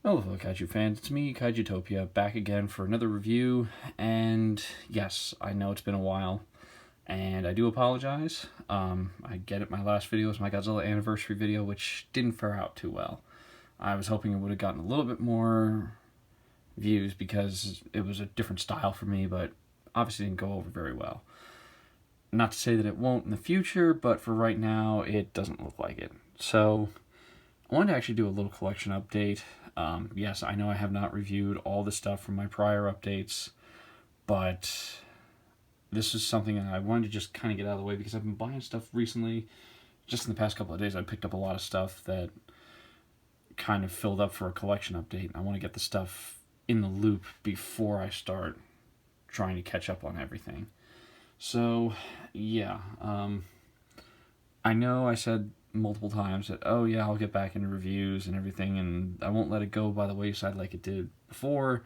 Hello fellow kaiju fans, it's me, Kaijutopia, back again for another review, and yes, I know it's been a while, and I do apologize. I get it, my last video was my Godzilla anniversary video, which didn't fare out too well. I was hoping it would have gotten a little bit more views because it was a different style for me, but obviously didn't go over very well. Not to say that it won't in the future, but for right now, it doesn't look like it. So, I wanted to actually do a little collection update. Yes, I know I have not reviewed all the stuff from my prior updates, but this is something that I wanted to just kind of get out of the way because I've been buying stuff recently. Just in the past couple of days, I picked up a lot of stuff that kind of filled up for a collection update. I want to get the stuff in the loop before I start trying to catch up on everything. So, yeah, I know I said multiple times that, oh yeah, I'll get back into reviews and everything, and I won't let it go by the wayside like it did before.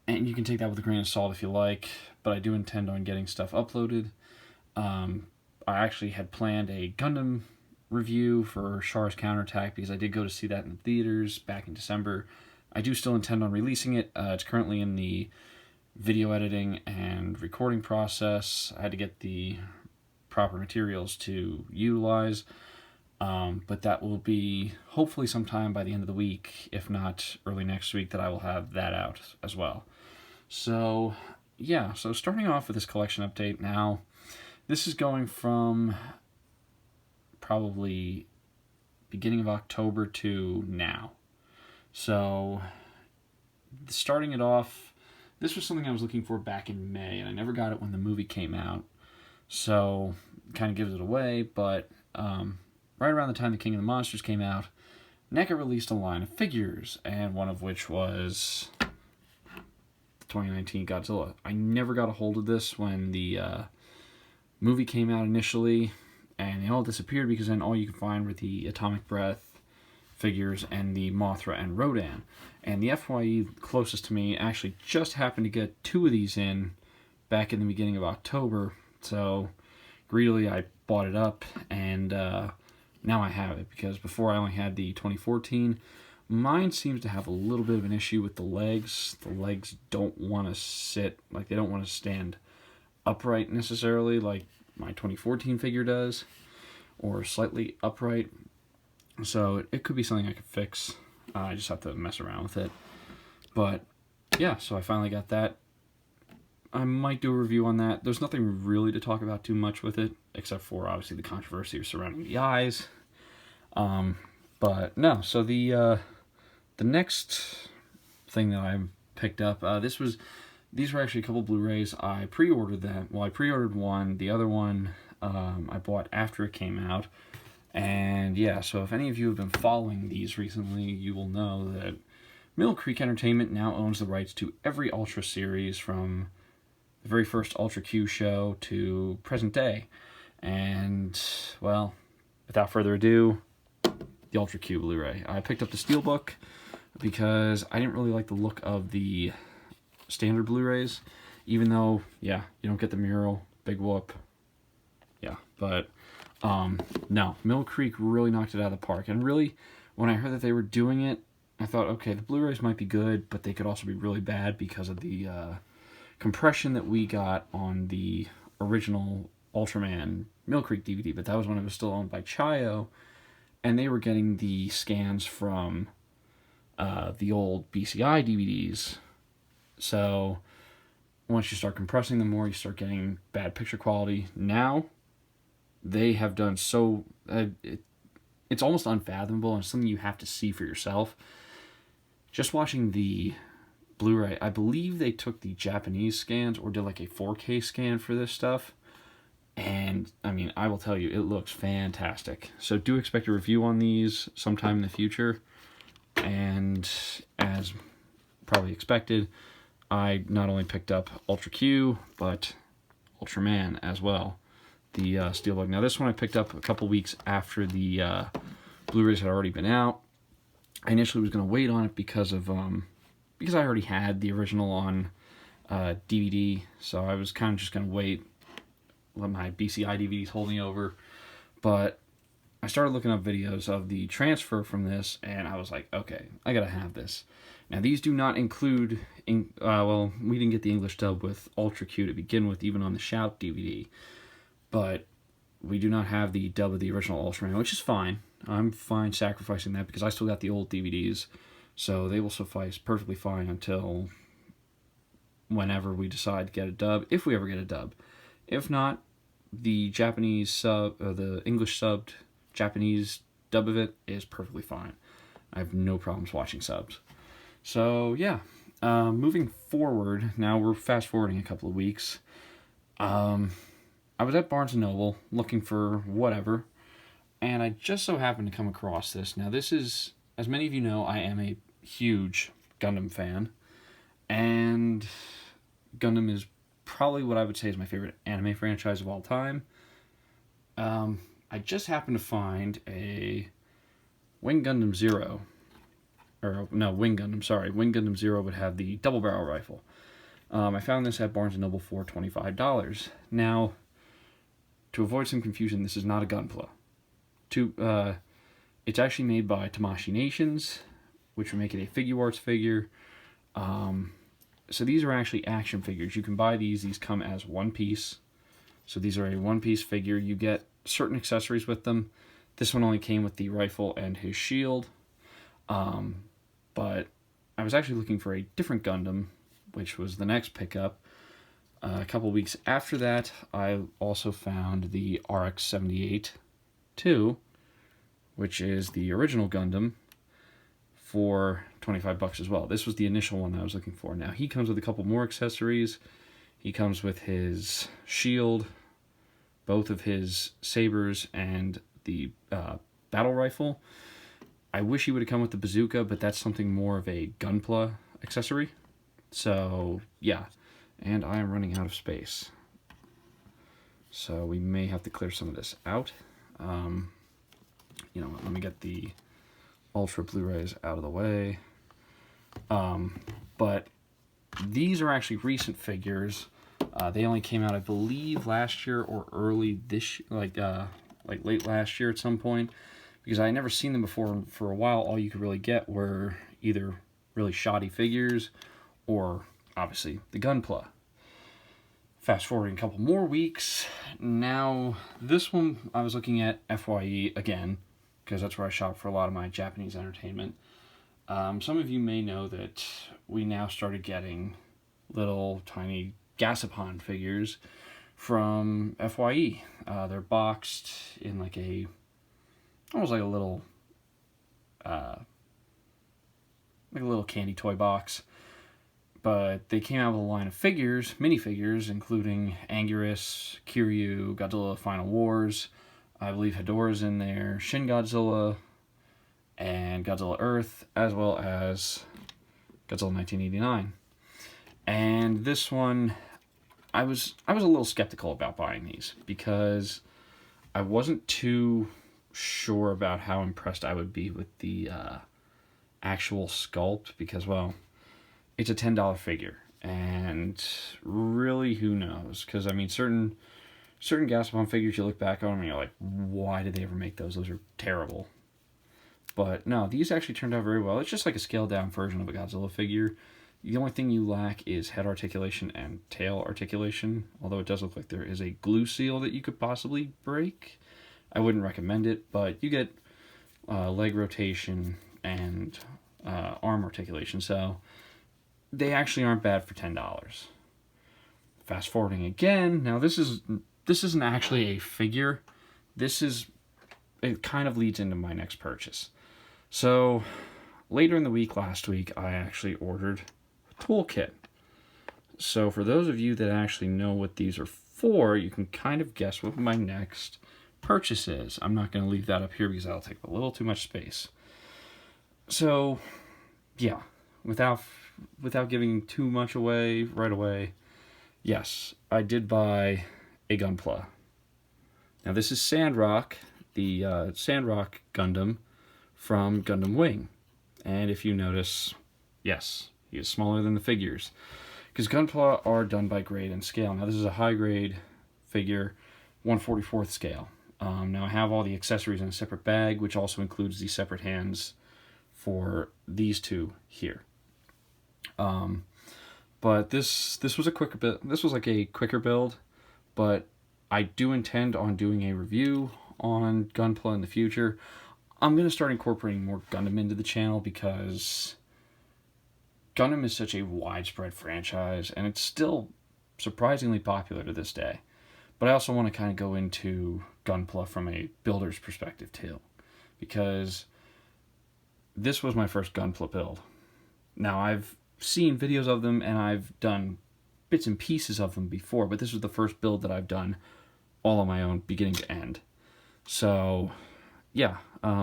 And you can take that with a grain of salt if you like, but I do intend on getting stuff uploaded. I actually had planned a Gundam review for Char's Counterattack because I did go to see that in the theaters back in December. I do still intend on releasing it. It's currently in the video editing and recording process. I had to get the proper materials to utilize, but that will be hopefully sometime by the end of the week, if not early next week, that I will have that out as well. So yeah, so starting off with this collection update now, this is going from probably beginning of October to now. So starting it off, this was something I was looking for back in May, and I never got it when the movie came out. So, kind of gives it away, but right around the time The King of the Monsters came out, NECA released a line of figures, and one of which was the 2019 Godzilla. I never got a hold of this when the movie came out initially, and they all disappeared because then all you could find were the Atomic Breath figures and the Mothra and Rodan. And the FYE closest to me actually just happened to get two of these in back in the beginning of October. So, greedily, I bought it up, and now I have it, because before I only had the 2014. Mine seems to have a little bit of an issue with the legs. The legs don't want to sit, like they don't want to stand upright necessarily, like my 2014 figure does, or slightly upright. So, it could be something I could fix. I just have to mess around with it. But, yeah, so I finally got that. I might do a review on that. There's nothing really to talk about too much with it, except for obviously the controversy surrounding the eyes. But no, so the next thing that I picked up, these were actually a couple Blu-rays. I pre-ordered them. Well, I pre-ordered one. The other one I bought after it came out. And yeah, so if any of you have been following these recently, you will know that Mill Creek Entertainment now owns the rights to every Ultra series from the very first Ultra Q show to present day. And, well, without further ado, the Ultra Q Blu-ray. I picked up the Steelbook because I didn't really like the look of the standard Blu-rays, even though, yeah, you don't get the mural, big whoop, yeah, but, no, Mill Creek really knocked it out of the park. And really, when I heard that they were doing it, I thought, okay, the Blu-rays might be good, but they could also be really bad because of the compression that we got on the original Ultraman Mill Creek DVD, but that was when it was still owned by Chayo, and they were getting the scans from the old BCI DVDs. So once you start compressing them more, you start getting bad picture quality. Now they have done so it's almost unfathomable, and something you have to see for yourself. Just watching the Blu-ray, I believe they took the Japanese scans or did like a 4K scan for this stuff, and I mean, I will tell you, it looks fantastic. So do expect a review on these sometime in the future. And as probably expected, I not only picked up Ultra Q, but Ultraman as well, the Steelbook. Now this one I picked up a couple weeks after the Blu-rays had already been out. I initially was going to wait on it because I already had the original on DVD, so I was kind of just going to wait, let my BCI DVDs hold me over. But I started looking up videos of the transfer from this, and I was like, okay, I gotta have this. Now, these do not include, well, we didn't get the English dub with Ultra Q to begin with, even on the Shout DVD, but we do not have the dub of the original Ultraman, which is fine. I'm fine sacrificing that because I still got the old DVDs, so they will suffice perfectly fine until whenever we decide to get a dub, if we ever get a dub. If not, the Japanese sub, or the English subbed Japanese dub of it is perfectly fine. I have no problems watching subs. So yeah, moving forward, now we're fast forwarding a couple of weeks. I was at Barnes & Noble looking for whatever, and I just so happened to come across this. Now this is, as many of you know, I am a huge Gundam fan, and Gundam is probably what I would say is my favorite anime franchise of all time. I just happened to find a Wing Gundam Zero, or no, Wing Gundam, sorry. Wing Gundam Zero would have the double barrel rifle. I found this at Barnes & Noble for $25. Now, to avoid some confusion, this is not a Gunpla. It's actually made by Tamashii Nations, which would make it a figure arts figure. So these are actually action figures. You can buy these. These come as one piece. So these are a one-piece figure. You get certain accessories with them. This one only came with the rifle and his shield. But I was actually looking for a different Gundam, which was the next pickup. A couple weeks after that, I also found the RX-78-2, which is the original Gundam, for $25 as well. This was the initial one I was looking for. Now, he comes with a couple more accessories. He comes with his shield, both of his sabers, and the battle rifle. I wish he would have come with the bazooka, but that's something more of a Gunpla accessory. So, yeah. And I am running out of space. So we may have to clear some of this out. You know what, let me get the Ultra Blu-rays out of the way. But these are actually recent figures. They only came out, I believe, last year or early this, like late last year at some point. Because I had never seen them before. For a while, all you could really get were either really shoddy figures or, obviously, the Gunpla. Fast forwarding a couple more weeks. Now, this one I was looking at FYE again, because that's where I shop for a lot of my Japanese entertainment. Some of you may know that we now started getting little tiny Gashapon figures from FYE. They're boxed in like a, almost like a little candy toy box. But they came out with a line of figures, minifigures, including Anguirus, Kiryu, Godzilla Final Wars, I believe Hedorah's in there, Shin Godzilla, and Godzilla Earth, as well as Godzilla 1989. And this one, I was a little skeptical about buying these because I wasn't too sure about how impressed I would be with the actual sculpt because, well, it's a $10 figure, and really, who knows? Because, I mean, certain Gashapon figures, you look back on them and you're like, why did they ever make those? Those are terrible. But no, these actually turned out very well. It's just like a scaled-down version of a Godzilla figure. The only thing you lack is head articulation and tail articulation, although it does look like there is a glue seal that you could possibly break. I wouldn't recommend it, but you get leg rotation and arm articulation, so they actually aren't bad for $10. Fast forwarding again, now this isn't actually a figure. It kind of leads into my next purchase. So later in the week, last week, I actually ordered a toolkit. So for those of you that actually know what these are for, you can kind of guess what my next purchase is. I'm not going to leave that up here because that'll take a little too much space. So, yeah, without giving too much away right away, yes, I did buy a Gunpla. Now this is Sandrock, the Sandrock Gundam from Gundam Wing. And if you notice, yes, he is smaller than the figures. Because Gunpla are done by grade and scale. Now this is a high grade figure, 1/44th scale. Now I have all the accessories in a separate bag, which also includes the separate hands for these two here. But this was a quicker build. This was like a quicker build, but I do intend on doing a review on Gunpla in the future. I'm going to start incorporating more Gundam into the channel because Gundam is such a widespread franchise, and it's still surprisingly popular to this day. But I also want to kind of go into Gunpla from a builder's perspective too, because this was my first Gunpla build. Now, I've seen videos of them, and I've done bits and pieces of them before, but this was the first build that I've done all on my own, beginning to end. So, yeah.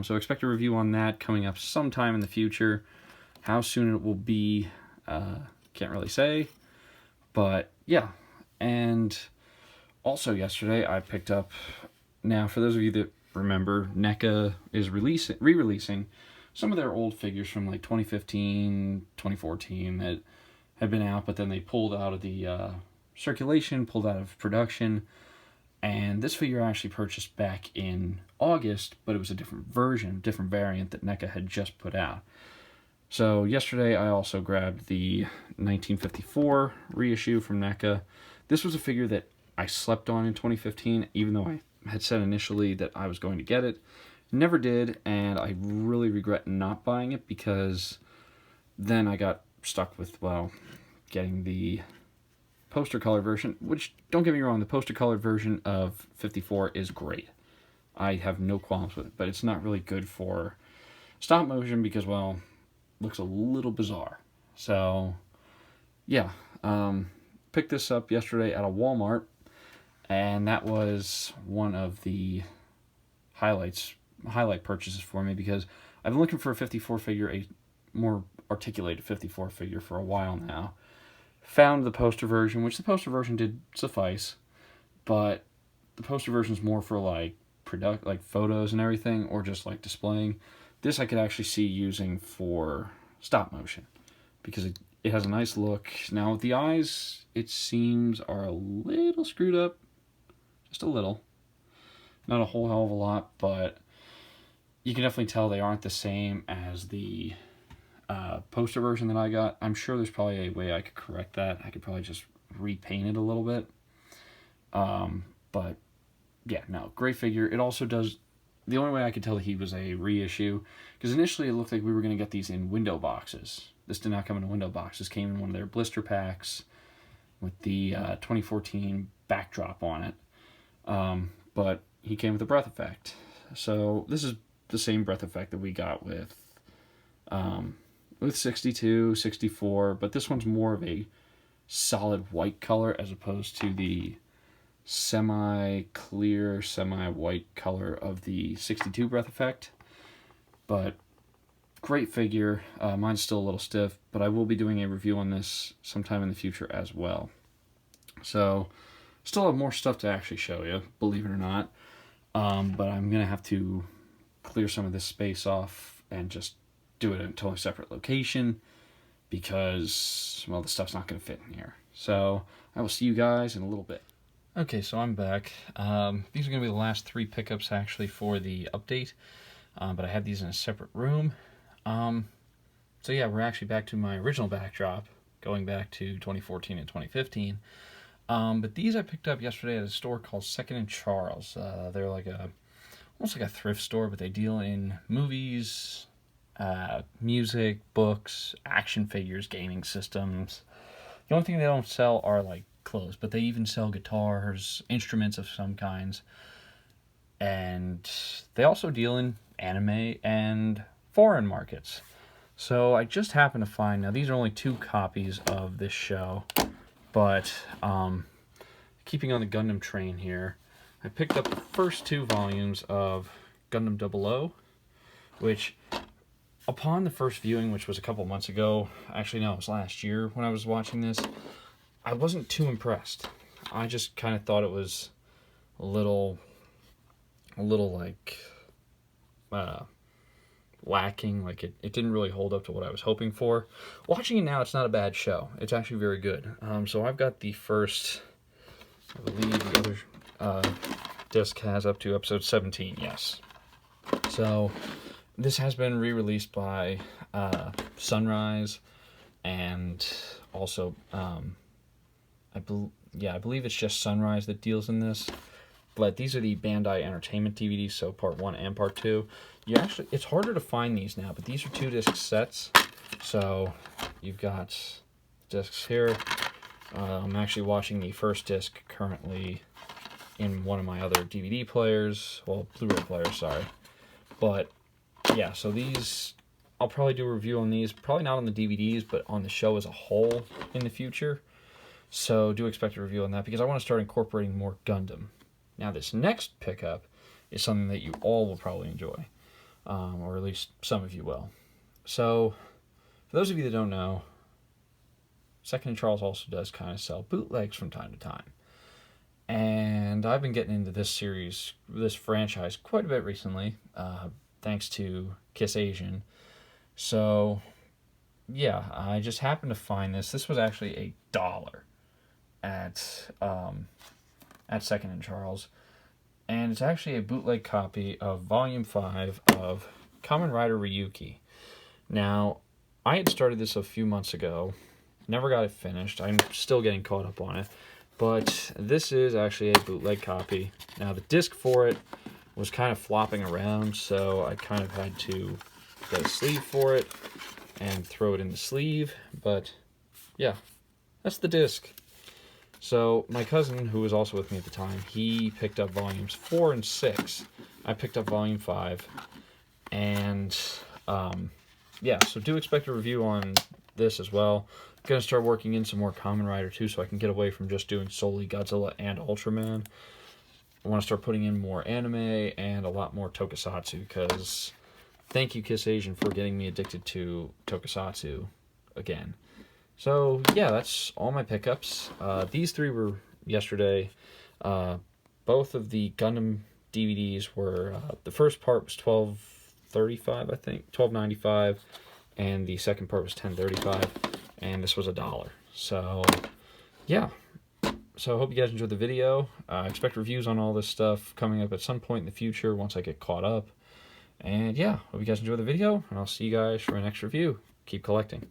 So expect a review on that coming up sometime in the future. How soon it will be, can't really say. But, yeah. And also yesterday, I picked up... Now, for those of you that remember, NECA is re-releasing some of their old figures from like 2015, 2014 that had been out, but then they pulled out of the circulation, pulled out of production. And this figure I actually purchased back in August, but it was a different version, different variant that NECA had just put out. So yesterday I also grabbed the 1954 reissue from NECA. This was a figure that I slept on in 2015, even though I had said initially that I was going to get it. Never did, and I really regret not buying it because then I got stuck with, well, getting the poster color version, which, don't get me wrong, the poster color version of 54 is great. I have no qualms with it, but it's not really good for stop motion because, well, it looks a little bizarre. So, yeah, picked this up yesterday at a Walmart, and that was one of the highlight purchases for me because I've been looking for a 54 figure, a more articulated 54 figure for a while now. Found the poster version, which the poster version did suffice, but the poster version is more for like photos and everything, or just like displaying. This I could actually see using for stop motion because it has a nice look. Now the eyes, it seems, are a little screwed up, just a little, not a whole hell of a lot, but you can definitely tell they aren't the same as the poster version that I got. I'm sure there's probably a way I could correct that. I could probably just repaint it a little bit. But yeah, no, great figure. It also does, the only way I could tell that he was a reissue, because initially it looked like we were going to get these in window boxes. This did not come in a window box. This came in one of their blister packs with the 2014 backdrop on it. But he came with a breath effect. So this is the same breath effect that we got with 62, 64, but this one's more of a solid white color as opposed to the semi-clear, semi-white color of the 62 breath effect. But great figure. Mine's still a little stiff, but I will be doing a review on this sometime in the future as well. So still have more stuff to actually show you, believe it or not. But I'm going to have to clear some of this space off and just do it in a totally separate location because, well, the stuff's not going to fit in here. So I will see you guys in a little bit. Okay, so I'm back. These are going to be the last 3 pickups actually for the update, but I had these in a separate room. So yeah, we're actually back to my original backdrop, going back to 2014 and 2015. But these I picked up yesterday at a store called Second and Charles. They're like almost like a thrift store, but they deal in movies, music, books, action figures, gaming systems. The only thing they don't sell are like clothes, but they even sell guitars, instruments of some kinds. And they also deal in anime and foreign markets. So I just happened to find, now these are only 2 copies of this show, but keeping on the Gundam train here, I picked up the first 2 volumes of Gundam 00, which upon the first viewing, which was a couple months ago, actually no, it was last year when I was watching this, I wasn't too impressed. I just kind of thought it was a little like lacking, like it didn't really hold up to what I was hoping for. Watching it now, it's not a bad show. It's actually very good. So I've got the first, I believe the other disc has up to episode 17, yes. So, this has been re-released by Sunrise, and also, I believe it's just Sunrise that deals in this. But these are the Bandai Entertainment DVDs, so part 1 and part 2. It's harder to find these now, but these are 2-disc sets. So you've got discs here. I'm actually watching the first disc currently in one of my other DVD players, well, Blu-ray players, sorry. But yeah, so these, I'll probably do a review on these, probably not on the DVDs, but on the show as a whole in the future. So do expect a review on that, because I want to start incorporating more Gundam. Now this next pickup is something that you all will probably enjoy, or at least some of you will. So, for those of you that don't know, Second and Charles also does kind of sell bootlegs from time to time. And I've been getting into this series, this franchise, quite a bit recently, thanks to Kiss Asian. So, yeah, I just happened to find this. This was actually $1 at Second and Charles. And it's actually a bootleg copy of Volume 5 of Kamen Rider Ryuki. Now, I had started this a few months ago, never got it finished. I'm still getting caught up on it. But this is actually a bootleg copy. Now, the disc for it was kind of flopping around, so I kind of had to get a sleeve for it and throw it in the sleeve. But, yeah, that's the disc. So, my cousin, who was also with me at the time, he picked up volumes 4 and 6. I picked up volume 5. And, yeah, so do expect a review on this as well. I'm going to start working in some more Kamen Rider too, so I can get away from just doing solely Godzilla and Ultraman. I want to start putting in more anime and a lot more tokusatsu, because thank you, Kiss Asian, for getting me addicted to tokusatsu again. So, yeah, that's all my pickups. These 3 were yesterday. Both of the Gundam DVDs were, the first part was $12.35, I think, $12.95, and the second part was $10.35, and this was $1. So, yeah. So I hope you guys enjoyed the video. Expect reviews on all this stuff coming up at some point in the future once I get caught up. And yeah, hope you guys enjoy the video, and I'll see you guys for my next review. Keep collecting.